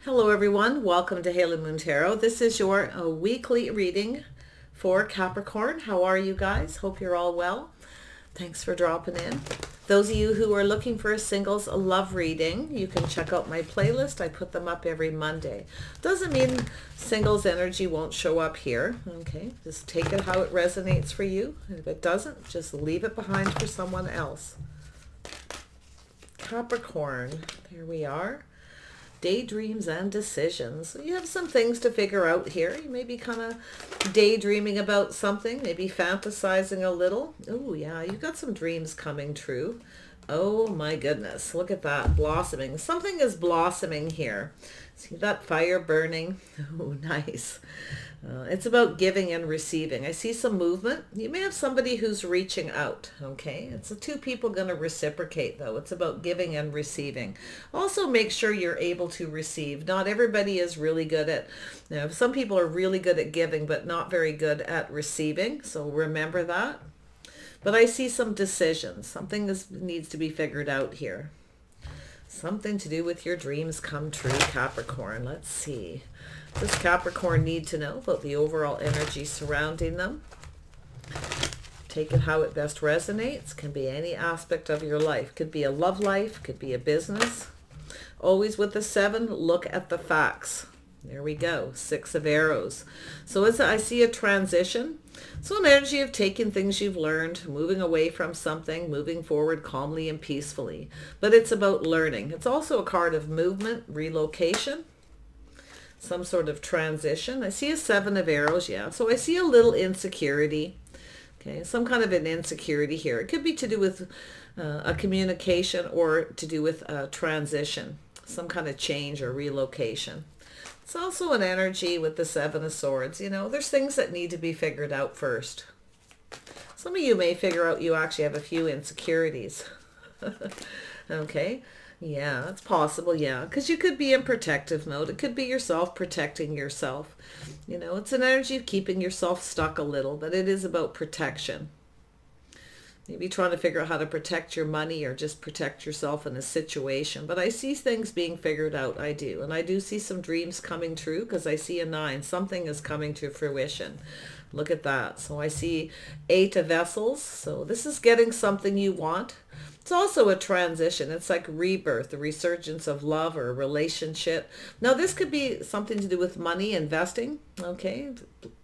Hello everyone, welcome to Halo Moon Tarot. This is your weekly reading for Capricorn. How are you guys? Hope you're all well. Thanks for dropping in. Those of you who are looking for a singles love reading, you can check out my playlist. I put them up every Monday. Doesn't mean singles energy won't show up here. Okay, just take it how it resonates for you. If it doesn't, just leave it behind for someone else. Capricorn, there we are. Daydreams and decisions. So you have some things to figure out here. You may be kind of daydreaming about something, maybe fantasizing a little. Oh yeah, you've got some dreams coming true. Oh my goodness, look at that, blossoming. Something is blossoming here. See that fire burning? Oh, nice. It's about giving and receiving. I see some movement. You may have somebody who's reaching out, okay? It's the two people going to reciprocate, though. It's about giving and receiving. Also, make sure you're able to receive. Not everybody is really good at, some people are really good at giving, but not very good at receiving. So remember that. But I see some decisions. Something needs to be figured out here. Something to do with your dreams come true, Capricorn. Let's see. Does Capricorn need to know about the overall energy surrounding them? Take it how it best resonates. Can be any aspect of your life. Could be a love life. Could be a business. Always with the 7, look at the facts. There we go. 6 of arrows. So as I see a transition, so an energy of taking things you've learned, moving away from something, moving forward calmly and peacefully. But it's about learning. It's also a card of movement, relocation, some sort of transition. I see a 7 of arrows, yeah. So I see a little insecurity. Okay, some kind of an insecurity here. It could be to do with a communication or to do with a transition, some kind of change or relocation. It's also an energy with the 7 of swords. You know, there's things that need to be figured out first. Some of you may figure out you actually have a few insecurities. Okay. Yeah, it's possible. Yeah, because you could be in protective mode. It could be yourself protecting yourself. You know, it's an energy of keeping yourself stuck a little, but it is about protection. Maybe trying to figure out how to protect your money or just protect yourself in a situation. But I see things being figured out. I do. And I do see some dreams coming true because I see a 9. Something is coming to fruition. Look at that. So I see 8 of vessels. So this is getting something you want. It's also a transition. It's like rebirth, the resurgence of love or a relationship. Now, this could be something to do with money, investing, okay?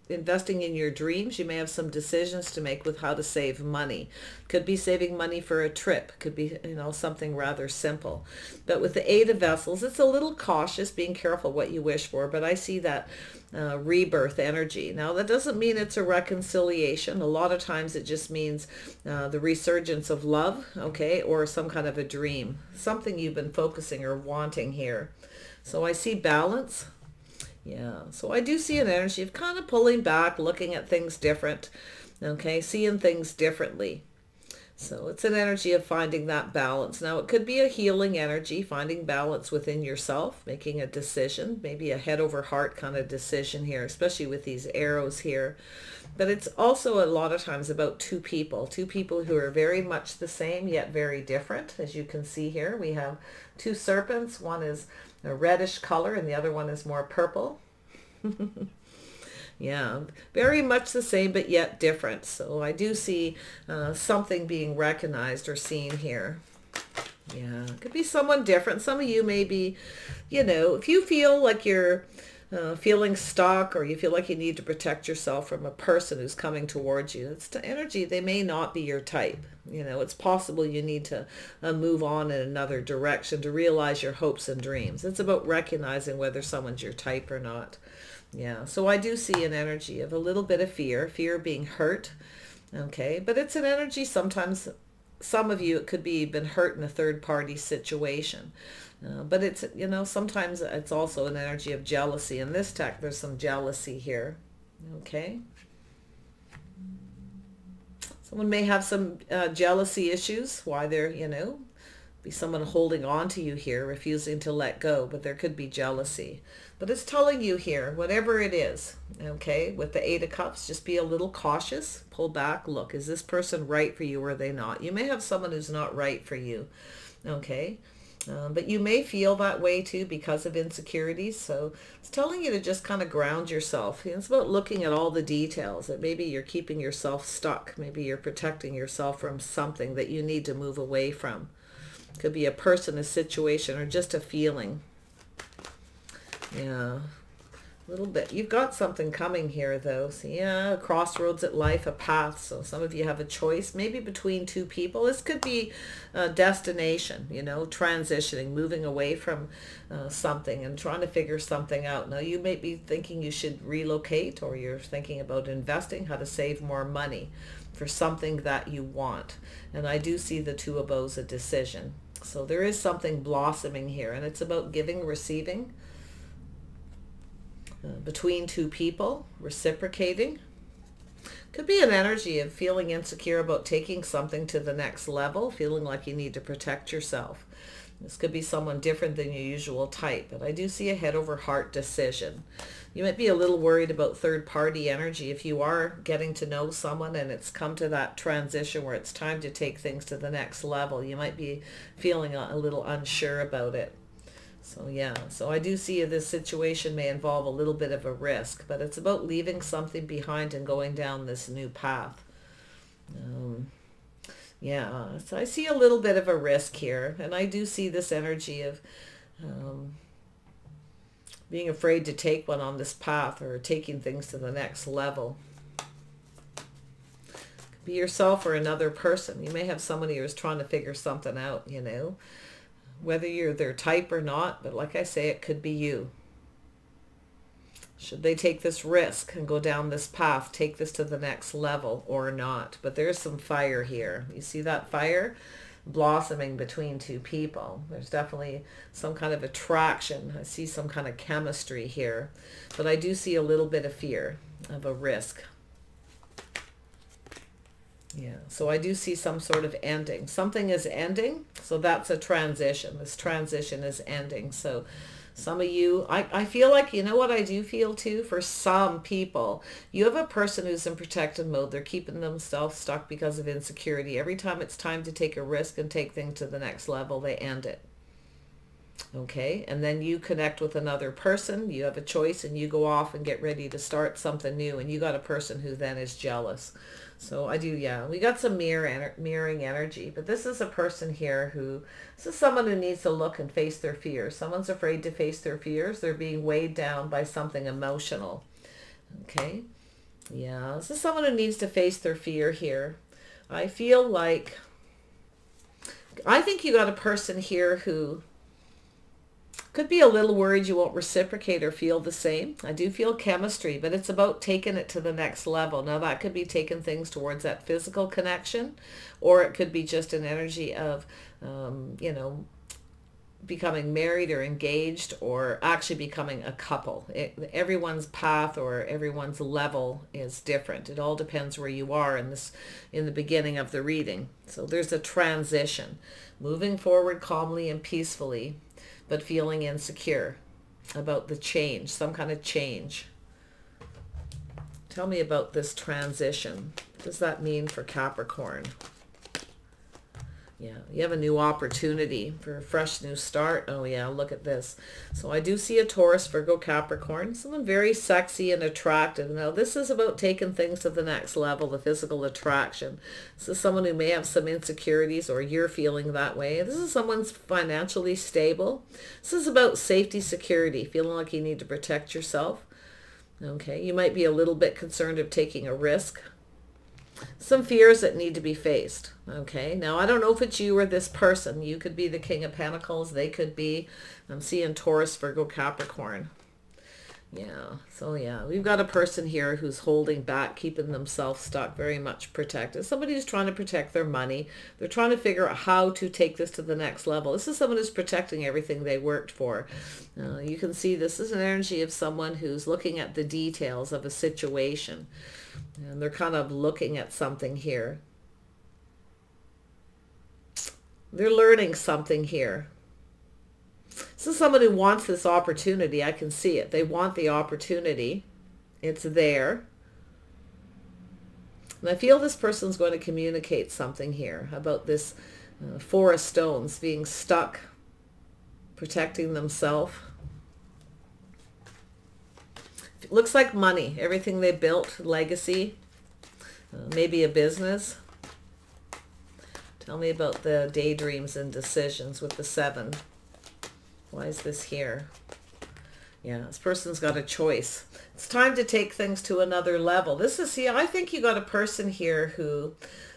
Investing in your dreams. You may have some decisions to make with how to save money. Could be saving money for a trip. Could be, something rather simple. But with the 8 of vessels, it's a little cautious, being careful what you wish for. But I see that rebirth energy. Now, that doesn't mean it's a reconciliation. A lot of times it just means the resurgence of love, okay, or some kind of a dream. Something you've been focusing or wanting here. So I see balance. Yeah, so I do see an energy of kind of pulling back, looking at things different, okay, seeing things differently. So it's an energy of finding that balance. Now, it could be a healing energy, finding balance within yourself, making a decision, maybe a head over heart kind of decision here, especially with these arrows here. But it's also a lot of times about two people who are very much the same yet very different. As you can see here, we have 2 serpents. One is a reddish color and the other one is more purple. Yeah, very much the same but yet different. So I do see something being recognized or seen here. Yeah, it could be someone different. Some of you may be, if you feel like you're feeling stuck or you feel like you need to protect yourself from a person who's coming towards you, it's the energy. They may not be your type. It's possible you need to move on in another direction to realize your hopes and dreams. It's about recognizing whether someone's your type or not. Yeah, so I do see an energy of a little bit of fear of being hurt. Okay, but it's an energy sometimes, some of you, it could be been hurt in a third-party situation. But it's, sometimes it's also an energy of jealousy. In this deck, there's some jealousy here. Okay. Someone may have some jealousy issues, why they're, be someone holding on to you here, refusing to let go, but there could be jealousy. But it's telling you here, whatever it is, okay, with the 8 of Cups, just be a little cautious, pull back, look, is this person right for you or are they not? You may have someone who's not right for you, okay? But you may feel that way too because of insecurities. So it's telling you to just kind of ground yourself. It's about looking at all the details. That maybe you're keeping yourself stuck. Maybe you're protecting yourself from something that you need to move away from. Could be a person, a situation, or just a feeling. Yeah. A little bit. You've got something coming here though. So yeah, a crossroads at life, a path. So some of you have a choice, maybe between two people. This could be a destination, you know, transitioning, moving away from something and trying to figure something out. Now you may be thinking you should relocate, or you're thinking about investing, how to save more money for something that you want. And I do see the Two of Bows, a decision. So there is something blossoming here, and it's about giving, receiving. Between two people, reciprocating. Could be an energy of feeling insecure about taking something to the next level, feeling like you need to protect yourself. This could be someone different than your usual type, but I do see a head over heart decision. You might be a little worried about third party energy if you are getting to know someone and it's come to that transition where it's time to take things to the next level. You might be feeling a little unsure about it. So yeah, so I do see this situation may involve a little bit of a risk, but it's about leaving something behind and going down this new path. Yeah, so I see a little bit of a risk here, and I do see this energy of being afraid to take one on this path, or taking things to the next level. Could be yourself or another person. You may have somebody who's trying to figure something out, you know, whether you're their type or not, but like I say, it could be you. Should they take this risk and go down this path, take this to the next level or not? But there's some fire here. You see that fire blossoming between two people. There's definitely some kind of attraction. I see some kind of chemistry here, but I do see a little bit of fear of a risk. Yeah, so I do see some sort of ending. Something is ending, so that's a transition. This transition is ending. So some of you, I feel like, you know what I do feel too? For some people, you have a person who's in protective mode. They're keeping themselves stuck because of insecurity. Every time it's time to take a risk and take things to the next level, they end it. Okay, and then you connect with another person. You have a choice and you go off and get ready to start something new, and you got a person who then is jealous. So I do, yeah, we got some mirroring energy, but this is a person here who, this is someone who needs to look and face their fears. Someone's afraid to face their fears. They're being weighed down by something emotional. Okay, yeah, this is someone who needs to face their fear here. I feel like, I think you got a person here who could be a little worried you won't reciprocate or feel the same. I do feel chemistry, but it's about taking it to the next level. Now that could be taking things towards that physical connection, or it could be just an energy of, you know, becoming married or engaged, or actually becoming a couple. Everyone's path or everyone's level is different. It all depends where you are in the beginning of the reading. So there's a transition, moving forward calmly and peacefully, but feeling insecure about the change, some kind of change. Tell me about this transition. What does that mean for Capricorn? Yeah, you have a new opportunity for a fresh new start. Oh yeah, look at this. So I do see a Taurus, Virgo, Capricorn, someone very sexy and attractive. Now this is about taking things to the next level, the physical attraction. This is someone who may have some insecurities, or you're feeling that way. This is someone's financially stable. This is about safety, security, feeling like you need to protect yourself. Okay, you might be a little bit concerned of taking a risk. Some fears that need to be faced. Okay, now I don't know if it's you or this person. You could be the King of Pentacles. They could be, I'm seeing Taurus, Virgo, Capricorn. Yeah, so yeah, we've got a person here who's holding back, keeping themselves stuck, very much protected. Somebody who's trying to protect their money. They're trying to figure out how to take this to the next level. This is someone who's protecting everything they worked for. You can see this is an energy of someone who's looking at the details of a situation. And they're kind of looking at something here. They're learning something here. This is someone who wants this opportunity. I can see it. They want the opportunity. It's there. And I feel this person's going to communicate something here about this Four of Stones being stuck protecting themselves. It looks like money, everything they built, legacy, maybe a business. Tell me about the daydreams and decisions with the 7. Why is this here? Yeah, this person's got a choice. It's time to take things to another level. This is, see, I think you got a person here who,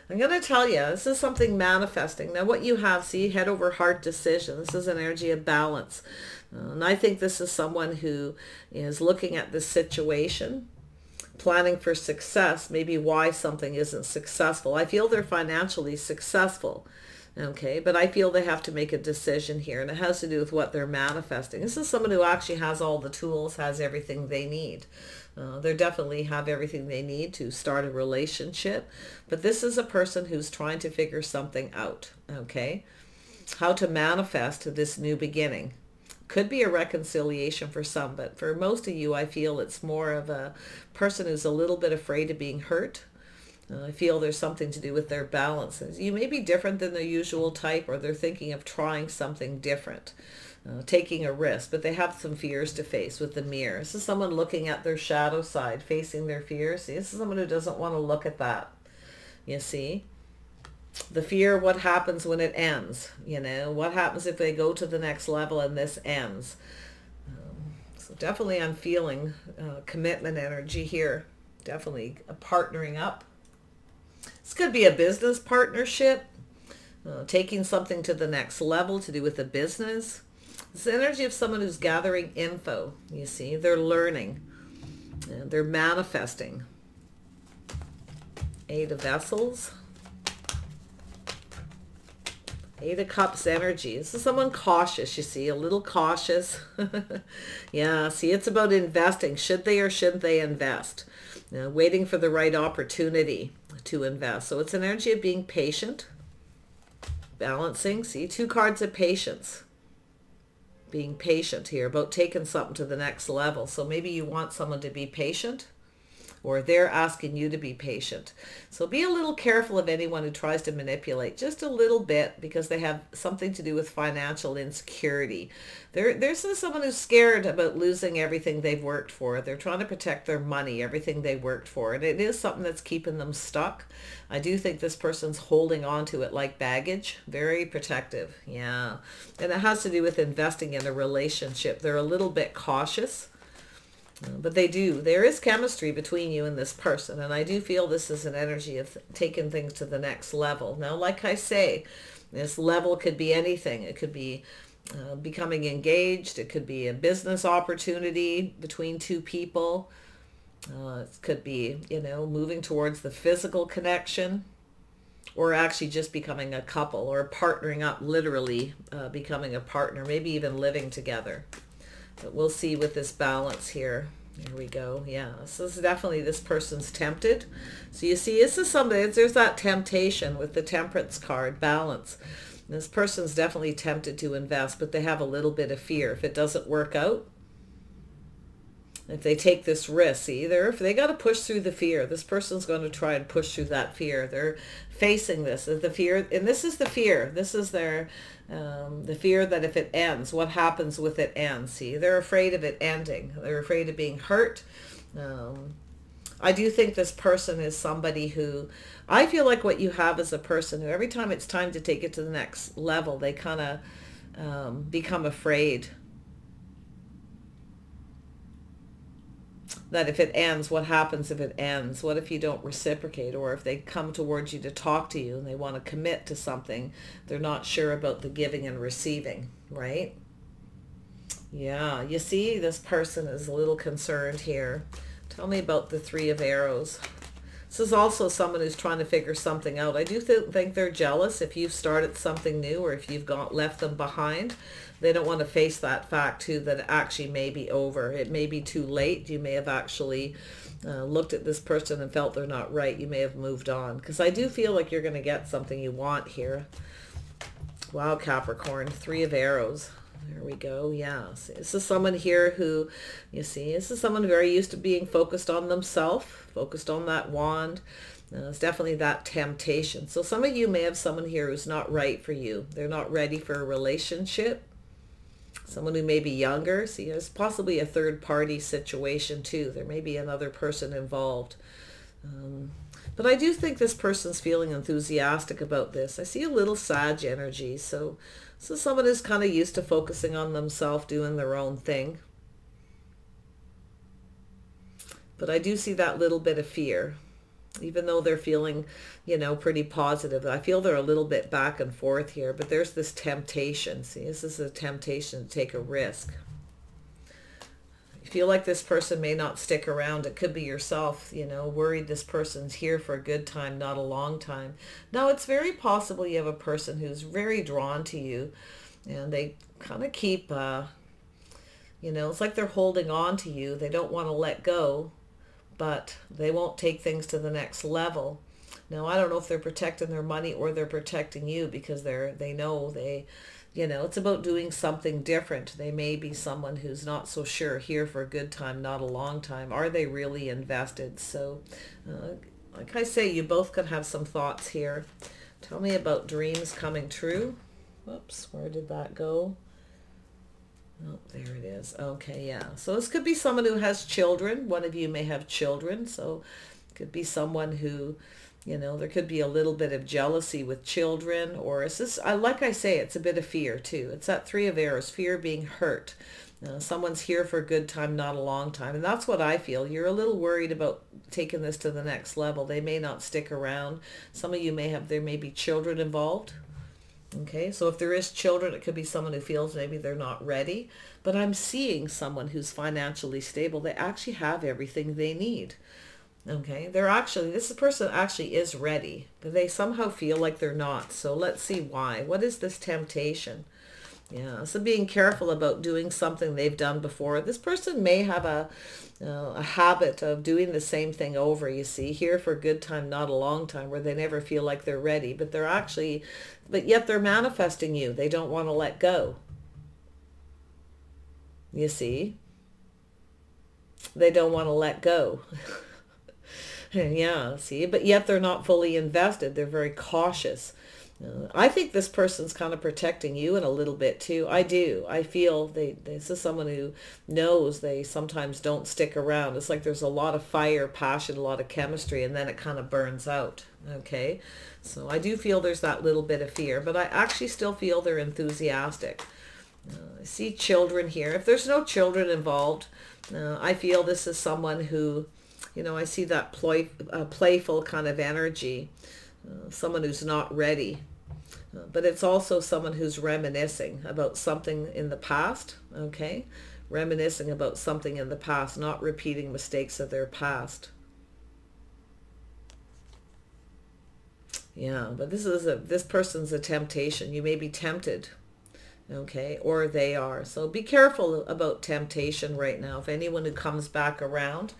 I'm going to tell you, this is something manifesting. Now what you have, see, head over heart decision. This is an energy of balance. And I think this is someone who is looking at this situation, planning for success, maybe why something isn't successful. I feel they're financially successful, okay, but I feel they have to make a decision here, and it has to do with what they're manifesting. This is someone who actually has all the tools, has everything they need. They definitely have everything they need to start a relationship, but this is a person who's trying to figure something out, okay, how to manifest this new beginning. Could be a reconciliation for some, but for most of you, I feel it's more of a person who's a little bit afraid of being hurt. I feel there's something to do with their balances. You may be different than the usual type, or they're thinking of trying something different, taking a risk, but they have some fears to face with the mirror. This is someone looking at their shadow side, facing their fears. See, this is someone who doesn't want to look at that, you see. The fear, what happens when it ends? You know, what happens if they go to the next level and this ends? So definitely I'm feeling commitment energy here. Definitely a partnering up. This could be a business partnership, taking something to the next level to do with a business. It's the energy of someone who's gathering info, you see. They're learning. They're manifesting. 8 of Vessels. 8 of Cups energy. This is someone cautious, you see, a little cautious. Yeah, see, it's about investing. Should they or shouldn't they invest? You know, waiting for the right opportunity to invest. So it's an energy of being patient, balancing. See, 2 cards of patience. Being patient here, about taking something to the next level. So maybe you want someone to be patient, or they're asking you to be patient. So be a little careful of anyone who tries to manipulate, just a little bit, because they have something to do with financial insecurity. There's someone who's scared about losing everything they've worked for. They're trying to protect their money, everything they worked for, and it is something that's keeping them stuck. I do think this person's holding on to it like baggage, very protective, yeah. And it has to do with investing in a relationship. They're a little bit cautious. But there is chemistry between you and this person, and I do feel this is an energy of taking things to the next level. Now, like I say, this level could be anything. It could be becoming engaged. It could be a business opportunity between 2 people. It could be, you know, moving towards the physical connection, or actually just becoming a couple, or partnering up, literally becoming a partner, maybe even living together. But we'll see with this balance here. Here we go. Yeah, so this is definitely, this person's tempted. So you see, this is somebody, there's that temptation with the Temperance card, balance. And this person's definitely tempted to invest, but they have a little bit of fear. If it doesn't work out, if they take this risk, see, if they got to push through the fear, this person's going to try and push through that fear. They're facing this, the fear, and this is the fear. This is their, the fear that if it ends, what happens with it ends. See, they're afraid of it ending. They're afraid of being hurt. I do think this person is somebody who, I feel like what you have is a person who every time it's time to take it to the next level, they kind of become afraid that if it ends, what happens if it ends? What if you don't reciprocate? Or if they come towards you to talk to you and they want to commit to something, they're not sure about the giving and receiving, right? Yeah, you see, this person is a little concerned here. Tell me about the 3 of Arrows. This is also someone who's trying to figure something out. I do think they're jealous if you've started something new, or if you've left them behind. They don't want to face that fact too, that it actually may be over. It may be too late. You may have actually looked at this person and felt they're not right. You may have moved on, because I do feel like you're going to get something you want here. Wow, Capricorn, 3 of Arrows. There we go. Yeah. See, this is someone here who, you see, this is someone very used to being focused on themselves, focused on that wand. It's definitely that temptation. So some of you may have someone here who's not right for you. They're not ready for a relationship. Someone who may be younger. See, there's possibly a third party situation too. There may be another person involved. But I do think this person's feeling enthusiastic about this. I see a little Sag energy. So someone is kind of used to focusing on themselves, doing their own thing. But I do see that little bit of fear. Even though they're feeling, you know, pretty positive. I feel they're a little bit back and forth here. But there's this temptation. See, this is a temptation to take a risk. You feel like this person may not stick around. It could be yourself, you know, worried this person's here for a good time, not a long time. Now, it's very possible you have a person who's very drawn to you. And they kind of keep, you know, it's like they're holding on to you. They don't want to let go. But they won't take things to the next level. Now, I don't know if they're protecting their money or they're protecting you because they know you know, it's about doing something different. They may be someone who's not so sure, here for a good time, not a long time. Are they really invested? So, like I say, you both could have some thoughts here. Tell me about dreams coming true. Whoops, where did that go? Oh, there it is. Okay, yeah. So this could be someone who has children. One of you may have children. So it could be someone who, you know, there could be a little bit of jealousy with children. Or is this, like I say, it's a bit of fear too. It's that Three of Arrows, fear of being hurt. Someone's here for a good time, not a long time. And that's what I feel. You're a little worried about taking this to the next level. They may not stick around. Some of you may have, there may be children involved. Okay, so if there is children, it could be someone who feels maybe they're not ready. But I'm seeing someone who's financially stable. They actually have everything they need. Okay, they're actually, this person actually is ready, but they somehow feel like they're not. So let's see why. What is this temptation? Yeah, so being careful about doing something they've done before. This person may have a habit of doing the same thing over, you see, here for a good time, not a long time, where they never feel like they're ready, but they're actually, but yet they're manifesting you. They don't want to let go. You see? They don't want to let go. Yeah, see, but yet they're not fully invested. They're very cautious. I think this person's kind of protecting you in a little bit too. I do. I feel this is someone who knows they sometimes don't stick around. It's like there's a lot of fire, passion, a lot of chemistry, and then it kind of burns out. Okay. So I do feel there's that little bit of fear, but I actually still feel they're enthusiastic. I see children here. If there's no children involved, I feel this is someone who, you know, I see that playful kind of energy. Someone who's not ready. But it's also someone who's reminiscing about something in the past, okay? Reminiscing about something in the past, not repeating mistakes of their past. Yeah, but this person's a temptation. You may be tempted, okay? Or they are. So be careful about temptation right now. If anyone who comes back around,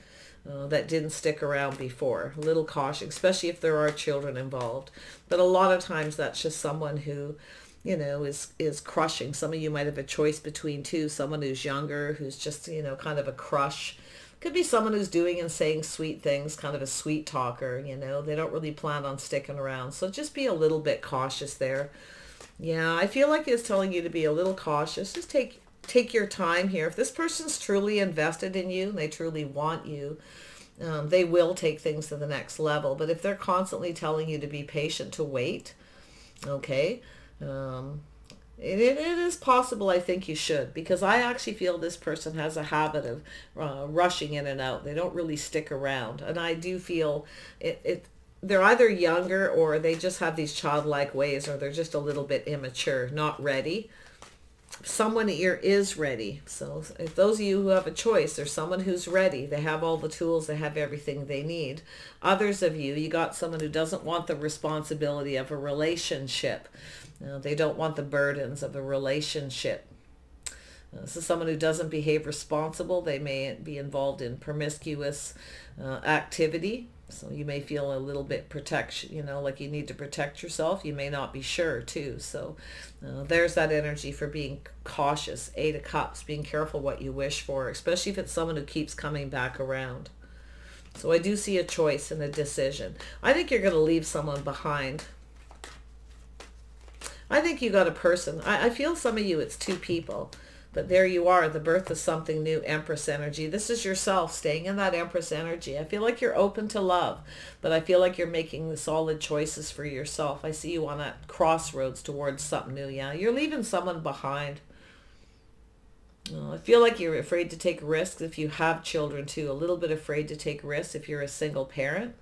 that didn't stick around before. A little caution, especially if there are children involved. But a lot of times that's just someone who, you know, is crushing. Some of you might have a choice between two. Someone who's younger, who's just, you know, kind of a crush. Could be someone who's doing and saying sweet things, kind of a sweet talker, you know. They don't really plan on sticking around. So just be a little bit cautious there. Yeah, I feel like it's telling you to be a little cautious. Just take your time here. If this person's truly invested in you and they truly want you, they will take things to the next level. But if they're constantly telling you to be patient, to wait, okay, it is possible. I think you should, because I actually feel this person has a habit of rushing in and out. They don't really stick around. And I do feel they're either younger or they just have these childlike ways, or they're just a little bit immature, not ready. Someone here is ready. So if those of you who have a choice, there's someone who's ready. They have all the tools. They have everything they need. Others of you, you got someone who doesn't want the responsibility of a relationship. They don't want the burdens of a relationship. This is someone who doesn't behave responsible. They may be involved in promiscuous activity. So you may feel a little bit protection, you know, like you need to protect yourself. You may not be sure too. So there's that energy for being cautious. 8 of Cups, being careful what you wish for, especially if it's someone who keeps coming back around. So I do see a choice and a decision. I think you're going to leave someone behind. I think you got a person. I feel some of you, it's 2 people. But there you are, the birth of something new, Empress energy. This is yourself staying in that Empress energy. I feel like you're open to love, but I feel like you're making the solid choices for yourself. I see you on that crossroads towards something new. Yeah, you're leaving someone behind. I feel like you're afraid to take risks if you have children too. A little bit afraid to take risks if you're a single parent.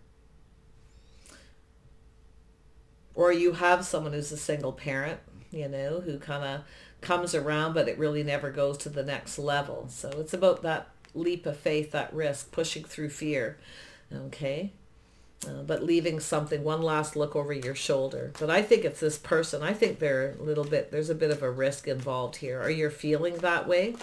Or you have someone who's a single parent, you know, who kind of comes around, but it really never goes to the next level. So it's about that leap of faith, that risk, pushing through fear, okay? But leaving something, one last look over your shoulder. But I think it's this person. I think they're a little bit, there's a bit of a risk involved here. Are you feeling that way?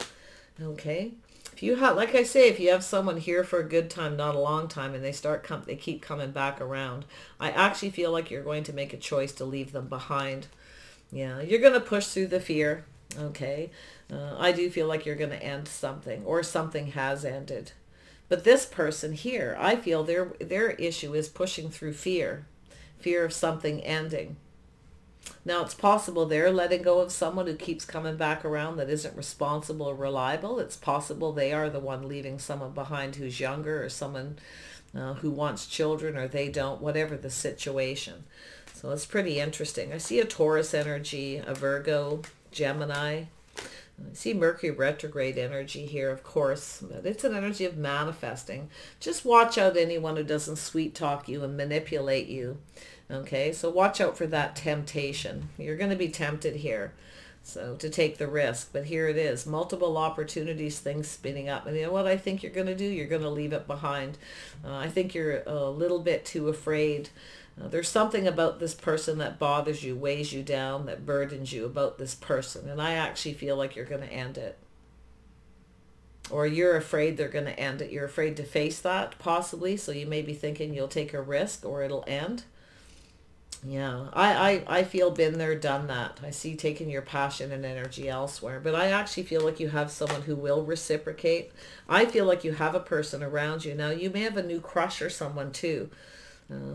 Okay. If you have, like I say, if you have someone here for a good time, not a long time, and they keep coming back around, I actually feel like you're going to make a choice to leave them behind. Yeah, you're going to push through the fear, okay? I do feel like you're going to end something, or something has ended. But this person here, I feel their issue is pushing through fear of something ending. Now, it's possible they're letting go of someone who keeps coming back around that isn't responsible or reliable. It's possible they are the one leaving someone behind who's younger, or someone who wants children, or they don't, whatever the situation. So it's pretty interesting. I see a Taurus energy, a Virgo, Gemini. I see Mercury retrograde energy here, of course, but it's an energy of manifesting. Just watch out anyone who doesn't sweet talk you and manipulate you. Okay, so watch out for that temptation. You're going to be tempted here, so to take the risk. But here it is, multiple opportunities, things spinning up. And you know what I think you're going to do? You're going to leave it behind. I think you're a little bit too afraid. There's something about this person that bothers you, weighs you down, that burdens you about this person. And I actually feel like you're going to end it. Or you're afraid they're going to end it. You're afraid to face that, possibly. So you may be thinking you'll take a risk or it'll end. Yeah, I feel been there, done that. I see taking your passion and energy elsewhere. But I actually feel like you have someone who will reciprocate. I feel like you have a person around you. Now, you may have a new crush or someone too.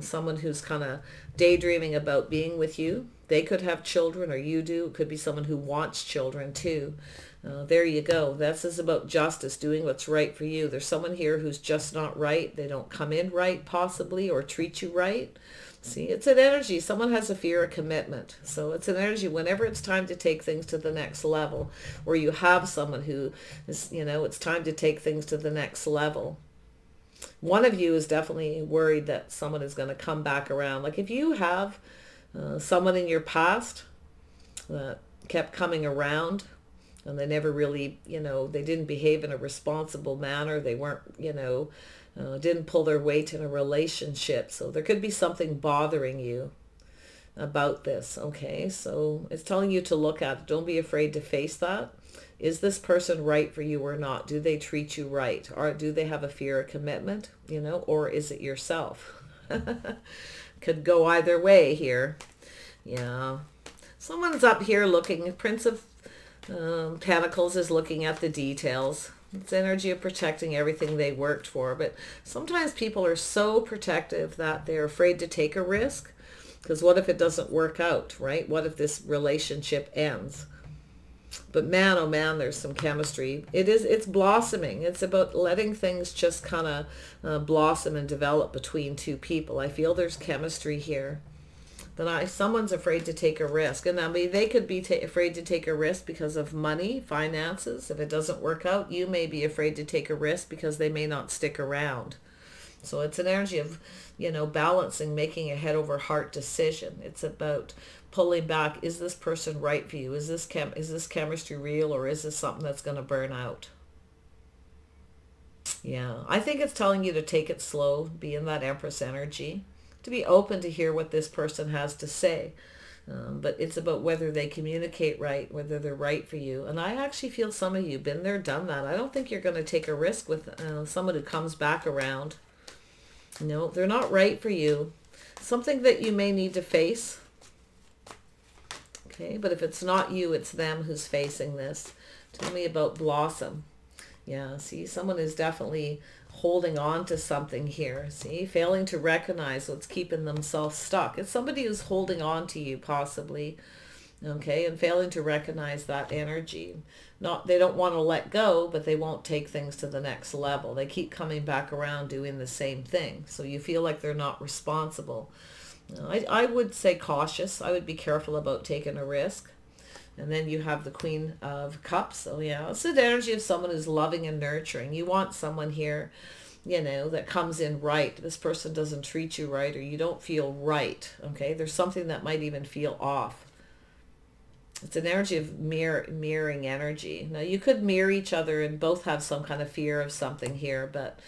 Someone who's kind of daydreaming about being with you. They could have children, or you do. It could be someone who wants children too. There you go. This is about justice, doing what's right for you. There's someone here who's just not right. They don't come in right, possibly, or treat you right. See, it's an energy. Someone has a fear of commitment. So it's an energy whenever it's time to take things to the next level, or you have someone who is, you know, it's time to take things to the next level. One of you is definitely worried that someone is going to come back around. Like if you have someone in your past that kept coming around and they never really, you know, they didn't behave in a responsible manner. They weren't, you know, didn't pull their weight in a relationship. So there could be something bothering you about this. Okay, so it's telling you to look at it. Don't be afraid to face that. Is this person right for you or not? Do they treat you right? Or do they have a fear of commitment, you know, or is it yourself? Could go either way here. Yeah. Someone's up here looking. Prince of Pentacles is looking at the details. It's energy of protecting everything they worked for. But sometimes people are so protective that they're afraid to take a risk. Because what if it doesn't work out, right? What if this relationship ends? But man, oh man, there's some chemistry. It's blossoming. It's about letting things just kind of blossom and develop between two people. I feel there's chemistry here. But someone's afraid to take a risk. And I mean, they could be afraid to take a risk because of money, finances. If it doesn't work out, you may be afraid to take a risk because they may not stick around. So it's an energy of, you know, balancing, making a head over heart decision. It's about pulling back. Is this person right for you? Is this chemistry real, or is this something that's going to burn out? Yeah, I think it's telling you to take it slow, be in that Empress energy, to be open to hear what this person has to say. But it's about whether they communicate right, whether they're right for you. And I actually feel some of you been there, done that. I don't think you're going to take a risk with someone who comes back around. No, they're not right for you. Something that you may need to face. Okay, but if it's not you, it's them who's facing this. Tell me about Blossom. Yeah, see, someone is definitely holding on to something here. See, failing to recognize what's keeping themselves stuck. It's somebody who's holding on to you, possibly. Okay, and failing to recognize that energy. Not, they don't want to let go, but they won't take things to the next level. They keep coming back around doing the same thing. So you feel like they're not responsible. I would say cautious. I would be careful about taking a risk. And then you have the Queen of Cups. Oh yeah, it's the energy of someone who's loving and nurturing. You want someone here, you know, that comes in right. This person doesn't treat you right, or you don't feel right. Okay, there's something that might even feel off. It's an energy of mirroring energy. Now, you could mirror each other and both have some kind of fear of something here, but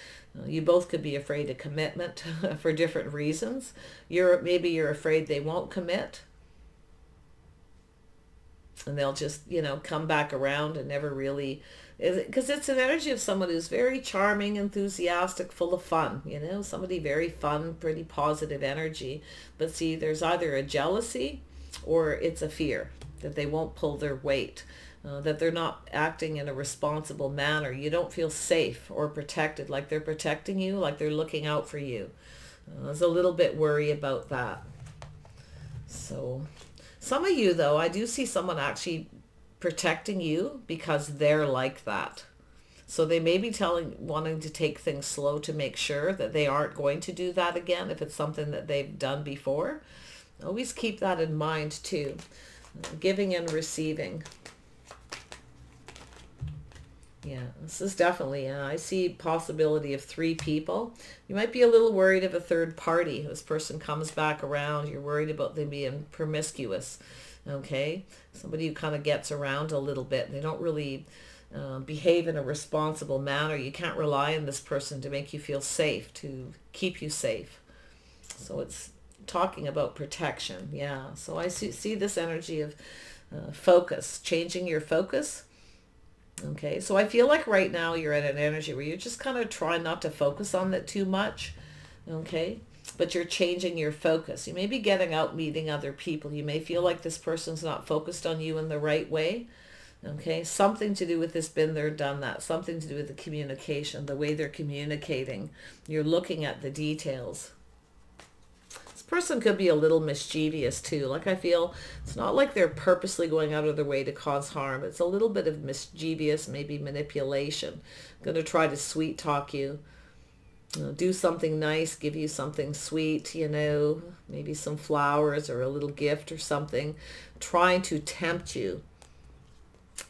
you both could be afraid of commitment for different reasons. Maybe you're afraid they won't commit, and they'll just, you know, come back around and never really, because it's an energy of someone who's very charming, enthusiastic, full of fun, you know, somebody very fun, pretty positive energy. But see, there's either a jealousy or it's a fear that they won't pull their weight, that they're not acting in a responsible manner. You don't feel safe or protected, like they're protecting you, like they're looking out for you. There's a little bit worry about that. So some of you, though, I do see someone actually protecting you because they're like that. So they may be wanting to take things slow to make sure that they aren't going to do that again if it's something that they've done before. Always keep that in mind too. Giving and receiving. Yeah, this is definitely, I see possibility of 3 people. You might be a little worried of a third party. This person comes back around. You're worried about them being promiscuous. Okay, somebody who kind of gets around a little bit. They don't really behave in a responsible manner. You can't rely on this person to make you feel safe, to keep you safe. So it's talking about protection. Yeah, so I see this energy of focus, changing your focus. Okay, so I feel like right now you're at an energy where you're just kind of trying not to focus on that too much. Okay, but you're changing your focus. You may be getting out, meeting other people. You may feel like this person's not focused on you in the right way. Okay, something to do with this been there, done that. Something to do with the communication, the way they're communicating. You're looking at the details. Person could be a little mischievous too. Like, I feel it's not like they're purposely going out of their way to cause harm. It's a little bit of mischievous, maybe manipulation. Going to try to sweet talk you, do something nice, give you something sweet, you know, maybe some flowers or a little gift or something, trying to tempt you.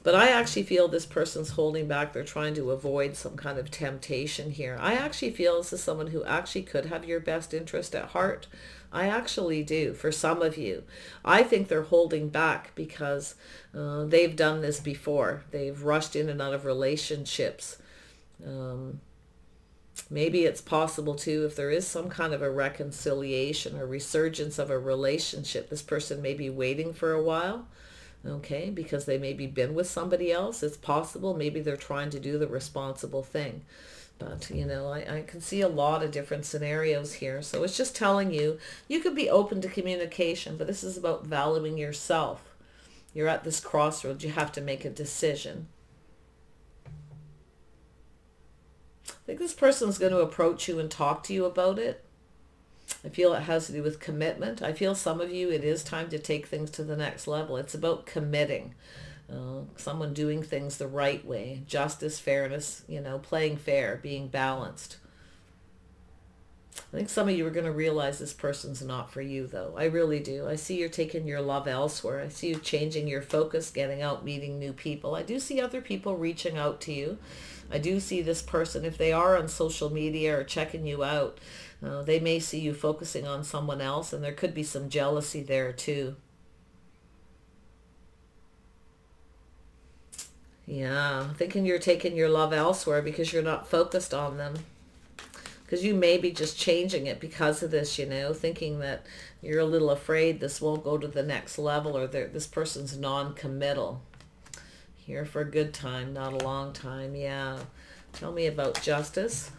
But I actually feel this person's holding back. They're trying to avoid some kind of temptation here. I actually feel this is someone who actually could have your best interest at heart. I actually do, for some of you. I think they're holding back because they've done this before. They've rushed in and out of relationships. Maybe it's possible too, if there is some kind of a reconciliation or resurgence of a relationship, this person may be waiting for a while. Okay, because they maybe been with somebody else. It's possible. Maybe they're trying to do the responsible thing. But, you know, I can see a lot of different scenarios here. So it's just telling you, you could be open to communication, but this is about valuing yourself. You're at this crossroads. You have to make a decision. I think this person's going to approach you and talk to you about it. I feel it has to do with commitment. I feel some of you, it is time to take things to the next level. It's about committing. Someone doing things the right way. Justice, fairness, you know, playing fair, being balanced. I think some of you are going to realize this person's not for you, though. I really do. I see you're taking your love elsewhere. I see you changing your focus, getting out, meeting new people. I do see other people reaching out to you. I do see this person, if they are on social media or checking you out, they may see you focusing on someone else, and there could be some jealousy there too. Yeah, thinking you're taking your love elsewhere because you're not focused on them. Because you may be just changing it because of this, you know, thinking that you're a little afraid this won't go to the next level, or this person's non-committal. Here for a good time, not a long time. Yeah. Tell me about justice.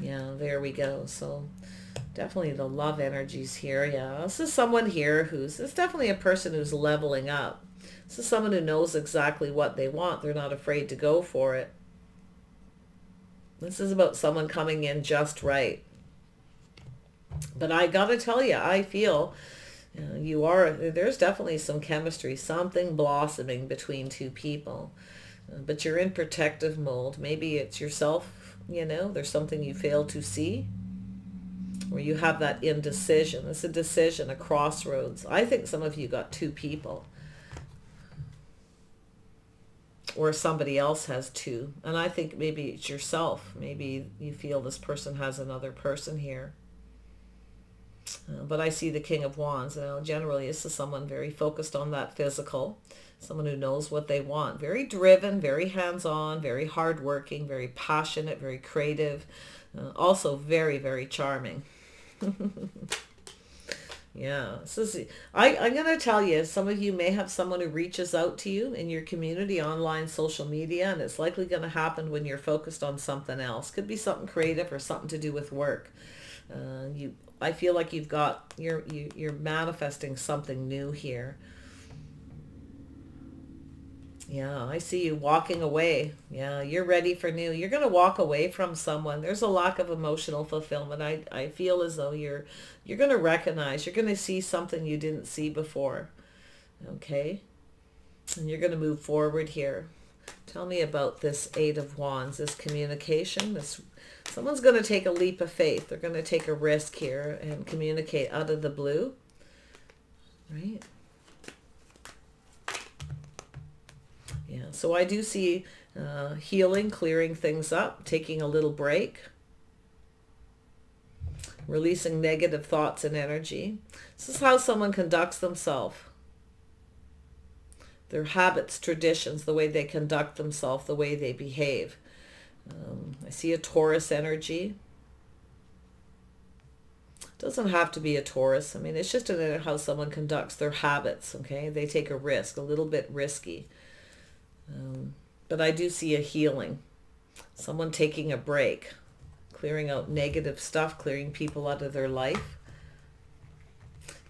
Yeah, there we go. So definitely the love energies here. Yeah, this is someone here it's definitely a person who's leveling up. This is someone who knows exactly what they want. They're not afraid to go for it. This is about someone coming in just right. But I got to tell you, I feel There's definitely some chemistry, something blossoming between two people. But you're in protective mode. Maybe it's yourself, there's something you fail to see, or you have that indecision. It's a decision, a crossroads. I think some of you got two people, or somebody else has two. And I think maybe it's yourself. Maybe you feel this person has another person here. But I see the King of Wands. Generally, this is someone very focused on that physical, someone who knows what they want, very driven, very hands-on, very hardworking, very passionate, very creative, also very, very charming. Yeah, I'm going to tell you, some of you may have someone who reaches out to you in your community, online, social media, and it's likely going to happen when you're focused on something else. Could be something creative or something to do with work. I feel like you're manifesting something new here. Yeah, I see you walking away. Yeah, you're ready for new. You're going to walk away from someone. There's a lack of emotional fulfillment. I feel as though you're going to recognize, you're going to see something you didn't see before. Okay? And you're going to move forward here. Tell me about this Eight of Wands, this communication. Someone's going to take a leap of faith. They're going to take a risk here and communicate out of the blue. Right? Yeah, so I do see healing, clearing things up, taking a little break, releasing negative thoughts and energy. This is how someone conducts themselves. Their habits, traditions, the way they conduct themselves, the way they behave. I see a Taurus energy. Doesn't have to be a Taurus. I mean, it's just how someone conducts their habits, okay? They take a risk, a little bit risky. But I do see a healing. Someone taking a break, clearing out negative stuff, clearing people out of their life.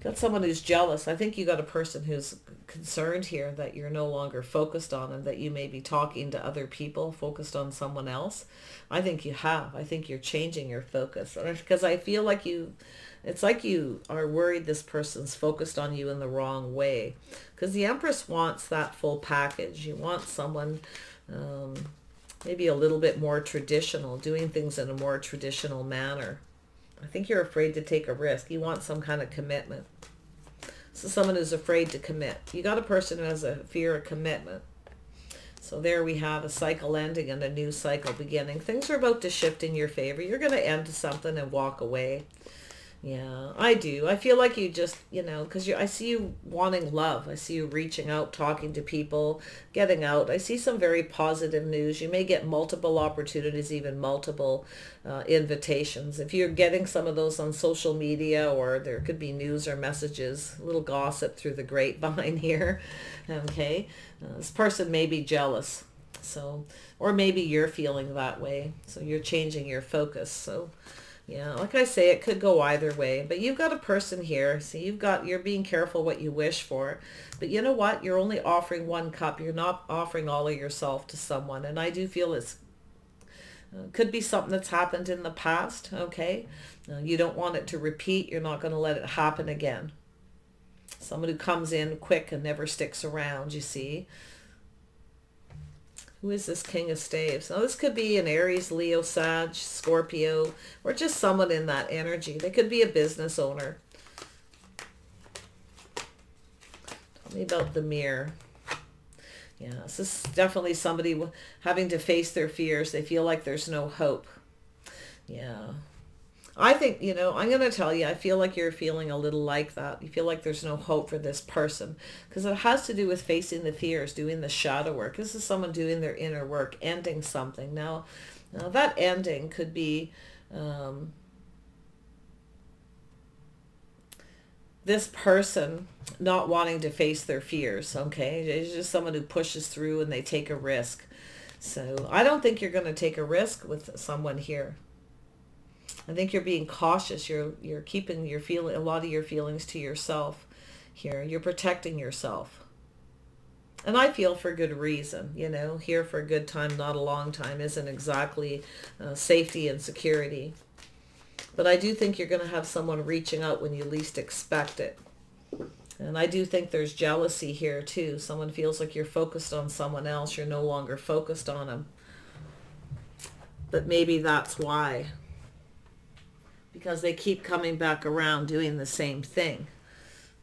Got someone who's jealous. I think you got a person who's concerned here that you're no longer focused on, and that you may be talking to other people, focused on someone else. I think you have. I think you're changing your focus, because I feel like it's like you are worried this person's focused on you in the wrong way, because the Empress wants that full package. You want someone maybe a little bit more traditional, doing things in a more traditional manner. I think you're afraid to take a risk. You want some kind of commitment. This is someone who's afraid to commit. You got a person who has a fear of commitment. So there we have a cycle ending and a new cycle beginning. Things are about to shift in your favor. You're going to end something and walk away. Yeah, I do. I feel like you just, because I see you wanting love. I see you reaching out, talking to people, getting out. I see some very positive news. You may get multiple opportunities, even multiple invitations. If you're getting some of those on social media, or there could be news or messages, a little gossip through the grapevine here. Okay, this person may be jealous. So, or maybe you're feeling that way. So you're changing your focus. So, yeah, like I say, it could go either way. But you've got a person here. See, you're being careful what you wish for. But you know what? You're only offering one cup. You're not offering all of yourself to someone. And I do feel it's could be something that's happened in the past. Okay, you don't want it to repeat. You're not going to let it happen again. Someone who comes in quick and never sticks around, you see. Who is this King of Staves? Now, this could be an Aries, Leo, Sag, Scorpio, or just someone in that energy. They could be a business owner. Tell me about the Mirror. Yeah, this is definitely somebody having to face their fears. They feel like there's no hope. Yeah. I think, I'm going to tell you, I feel like you're feeling a little like that. You feel like there's no hope for this person, because it has to do with facing the fears, doing the shadow work. This is someone doing their inner work, ending something. Now that ending could be this person not wanting to face their fears, okay? It's just someone who pushes through and they take a risk. So I don't think you're going to take a risk with someone here. I think you're being cautious. You're keeping a lot of your feelings to yourself here. You're protecting yourself. And I feel for good reason, here for a good time, not a long time, isn't exactly safety and security. But I do think you're going to have someone reaching out when you least expect it. And I do think there's jealousy here too. Someone feels like you're focused on someone else. You're no longer focused on them. But maybe that's why. Because they keep coming back around doing the same thing.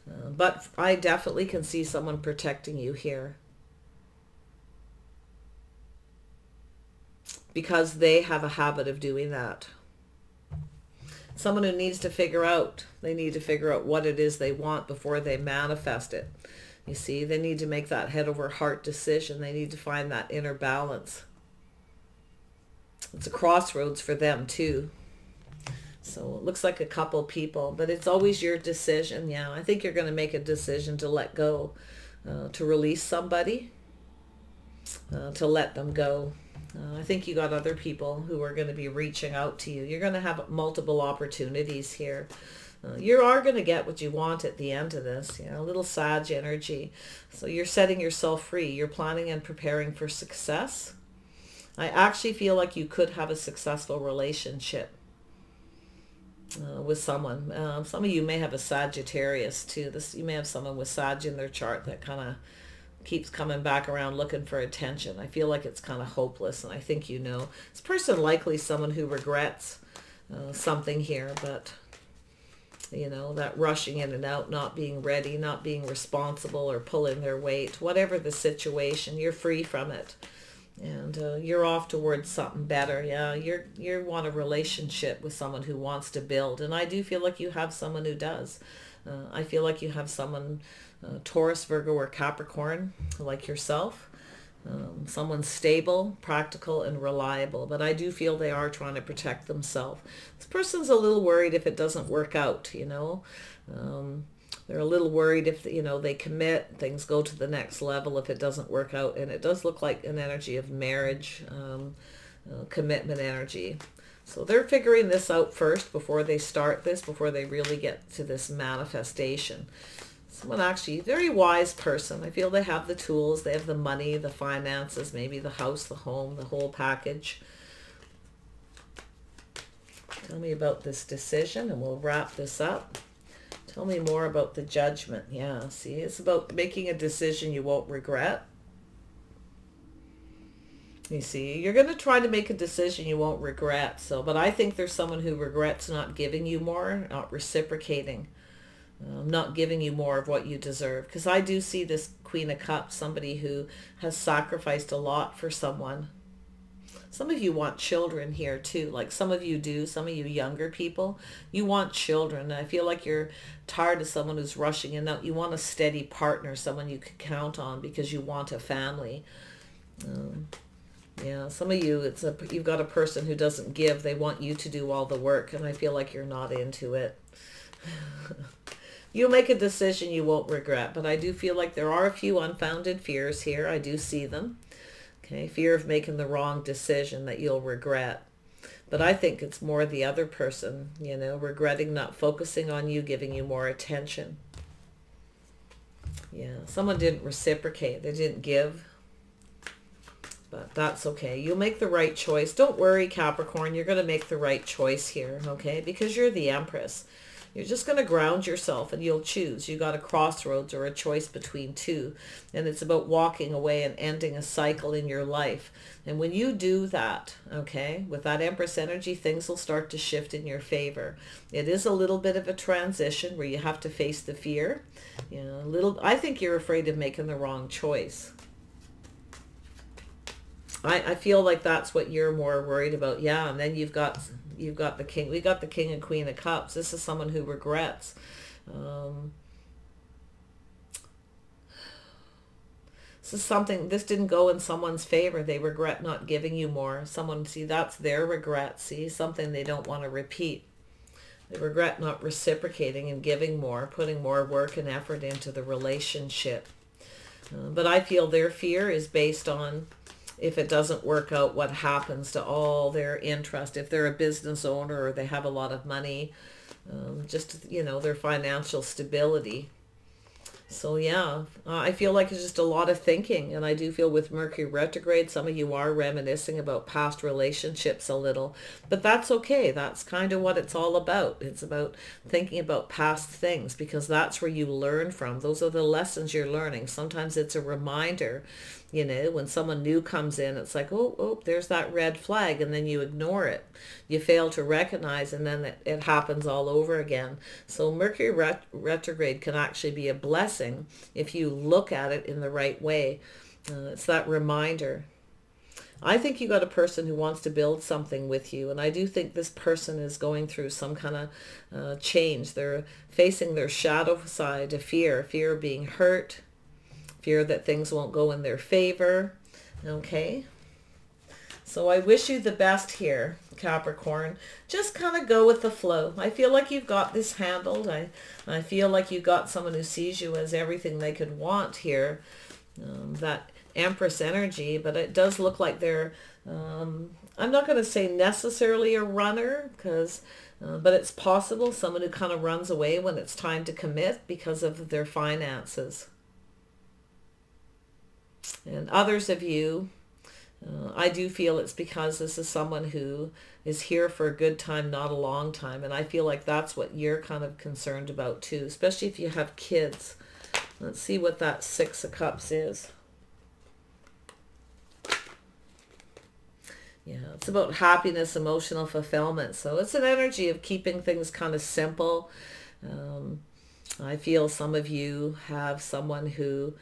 But I definitely can see someone protecting you here. Because they have a habit of doing that. Someone who needs to figure out, they need to figure out what it is they want before they manifest it. You see, they need to make that head over heart decision. They need to find that inner balance. It's a crossroads for them too. So it looks like a couple people, but it's always your decision. Yeah, I think you're going to make a decision to let go, to release somebody, to let them go. I think you got other people who are going to be reaching out to you. You're going to have multiple opportunities here. You are going to get what you want at the end of this. You know, a little Sag energy. So you're setting yourself free. You're planning and preparing for success. I actually feel like you could have a successful relationship with someone. Some of you may have a Sagittarius too. You may have someone with Sag in their chart that kind of keeps coming back around looking for attention. I feel like it's kind of hopeless, and I think you know. This person likely someone who regrets something here, but you know, that rushing in and out, not being ready, not being responsible, or pulling their weight, whatever the situation, you're free from it. And you're off towards something better. Yeah, you want a relationship with someone who wants to build. And I do feel like you have someone who does. I feel like you have someone, Taurus, Virgo, or Capricorn, like yourself. Someone stable, practical, and reliable. But I do feel they are trying to protect themselves. This person's a little worried if it doesn't work out, you know. They're a little worried if, you know, they commit, things go to the next level if it doesn't work out. And it does look like an energy of marriage, commitment energy. So they're figuring this out first before they start this, before they really get to this manifestation. Someone actually, very wise person. I feel they have the tools, they have the money, the finances, maybe the house, the home, the whole package. Tell me about this decision and we'll wrap this up. Tell me more about the Judgment. Yeah, see, it's about making a decision you won't regret. You see, you're going to try to make a decision you won't regret. So, but I think there's someone who regrets not giving you more, not reciprocating, not giving you more of what you deserve. Because I do see this Queen of Cups, somebody who has sacrificed a lot for someone. Some of you want children here too, like some of you do, some of you younger people, you want children. I feel like you're tired of someone who's rushing in. You want a steady partner, someone you can count on because you want a family. Yeah, some of you, you've got a person who doesn't give. They want you to do all the work, and I feel like you're not into it. You'll make a decision you won't regret, but I do feel like there are a few unfounded fears here. I do see them. Okay, fear of making the wrong decision that you'll regret. But I think it's more the other person, you know, regretting not focusing on you, giving you more attention. Yeah, someone didn't reciprocate. They didn't give. But that's okay. You'll make the right choice. Don't worry, Capricorn. You're going to make the right choice here, okay? Because you're the Empress. You're just going to ground yourself and you'll choose. You got a crossroads or a choice between two. And it's about walking away and ending a cycle in your life. And when you do that, okay, with that Empress energy, things will start to shift in your favor. It is a little bit of a transition where you have to face the fear. You know, I think you're afraid of making the wrong choice. I feel like that's what you're more worried about. Yeah, and then you've got the King. We got the King and Queen of Cups. This is someone who regrets. This didn't go in someone's favor. They regret not giving you more. Someone, see, that's their regret. See, something they don't want to repeat. They regret not reciprocating and giving more, putting more work and effort into the relationship. But I feel their fear is based on, if it doesn't work out, what happens to all their interest. If they're a business owner or they have a lot of money, just, you know, their financial stability. So yeah, I feel like it's just a lot of thinking, and I do feel with Mercury retrograde, some of you are reminiscing about past relationships a little, but that's okay. That's kind of what it's all about. It's about thinking about past things because that's where you learn from. Those are the lessons you're learning. Sometimes it's a reminder, you know, when someone new comes in, it's like, oh, there's that red flag, and then you ignore it. You fail to recognize, and then it happens all over again. So Mercury retrograde can actually be a blessing if you look at it in the right way. It's that reminder. I think you got a person who wants to build something with you, and I do think this person is going through some kind of change. They're facing their shadow side of fear of being hurt, fear that things won't go in their favor. Okay. So I wish you the best here, Capricorn. Just kind of go with the flow. I feel like you've got this handled. I feel like you've got someone who sees you as everything they could want here. That Empress energy, but it does look like they're, I'm not going to say necessarily a runner, but it's possible someone who kind of runs away when it's time to commit because of their finances. And others of you, I do feel it's because this is someone who is here for a good time, not a long time. And I feel like that's what you're kind of concerned about too, especially if you have kids. Let's see what that Six of Cups is. Yeah, it's about happiness, emotional fulfillment. So it's an energy of keeping things kind of simple. I feel some of you have someone who,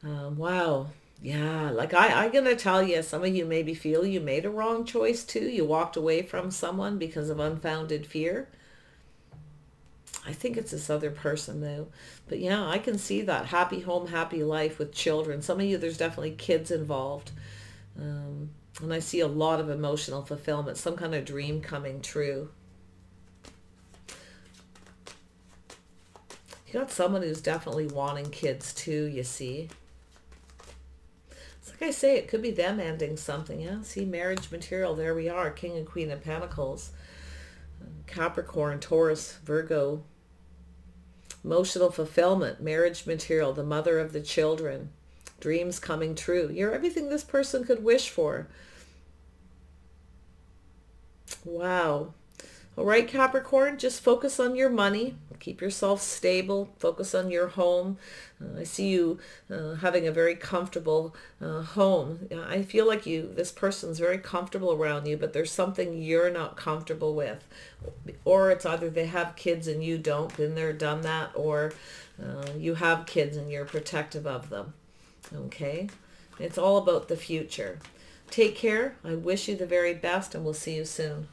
wow. Yeah, like I'm going to tell you, some of you maybe feel you made a wrong choice too. You walked away from someone because of unfounded fear. I think it's this other person though. But yeah, I can see that. Happy home, happy life with children. Some of you, there's definitely kids involved. And I see a lot of emotional fulfillment, some kind of dream coming true. You got someone who's definitely wanting kids too, you see. Like I say, it could be them ending something. Yeah, see, marriage material. There we are, King and Queen of Pentacles. Capricorn, Taurus, Virgo. Emotional fulfillment, marriage material, the mother of the children. Dreams coming true. You're everything this person could wish for. Wow. All right, Capricorn, just focus on your money. Keep yourself stable. Focus on your home. I see you having a very comfortable home. I feel like this person's very comfortable around you, but there's something you're not comfortable with. Or it's either they have kids and you don't, been there, done that, or you have kids and you're protective of them. Okay? It's all about the future. Take care. I wish you the very best, and we'll see you soon.